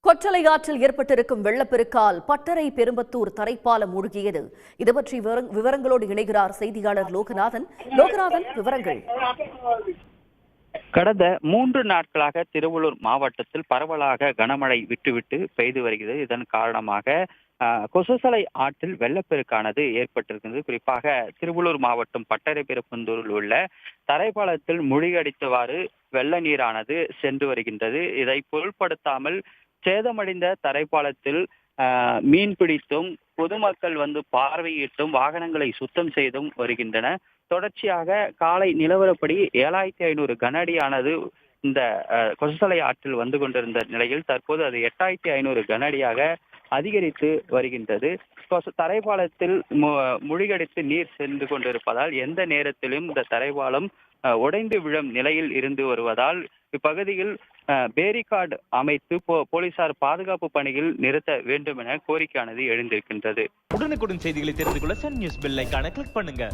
கொற்றலை ஆற்றில் ஏற்பட்டிருக்கும் வெள்ளப்பெருக்கால் பட்டறை பெரும்பத்தூர் தரைப்பாலம் மூழ்கியது. இது பற்றி விவரங்களோடு இணைகிறார் செய்தியாளர் லோகநாதன். விவரங்கள். கடந்த 3 நாட்களாக திருவள்ளூர் மாவட்டத்தில் பரவலாக கனமழை விட்டுவிட்டு பெய்து வருகிறது. இதன் காரணமாக கொசஸ்தலை ஆற்றில் வெள்ளப்பெருக்கானது ஏற்பட்டிருக்கிறது. குறிப்பாக திருவள்ளூர் மாவட்டம் பட்டறை பெரும்பத்தூரில் உள்ள தரைப்பாலத்தில் மூழ்கடித்தவாறு வெள்ள நீரானது சென்று வருகின்றது. இதை பொருட்படுத்தாமல் சேதமடைந்த தரைப்பாலத்தில் மீன் பிடித்தும் பொதுமக்கள் வந்து பார்வையிட்டும் வாகனங்களை சுத்தம் செய்தும் வருகின்றன. தொடர்ச்சியாக காலை நிலவரப்படி 7500 கன அடியானது இந்த கொசஸ்தலை ஆற்றில் வந்து கொண்டிருந்த நிலையில் தற்போது அது 8500 கன அடியாக அதிகரித்து வருகின்றது. தரைப்பாலத்தில் மூழ்கடித்து நீர் சென்று கொண்டிருப்பதால் எந்த நேரத்திலும் இந்த தரைப்பாலம் உடைந்து விழும் நிலையில் இருந்து வருவதால் இப்பகுதியில் பேரிகார்டு அமைத்து போலீசார் பாதுகாப்பு பணியில் நிறுத்த வேண்டும் என கோரிக்கையானது எழுந்திருக்கின்றது. உடனுக்குடன் செய்திகளை தெரிந்து கொள்ள சன் நியூஸ் பெல் ஐகானை கிளிக் பண்ணுங்க.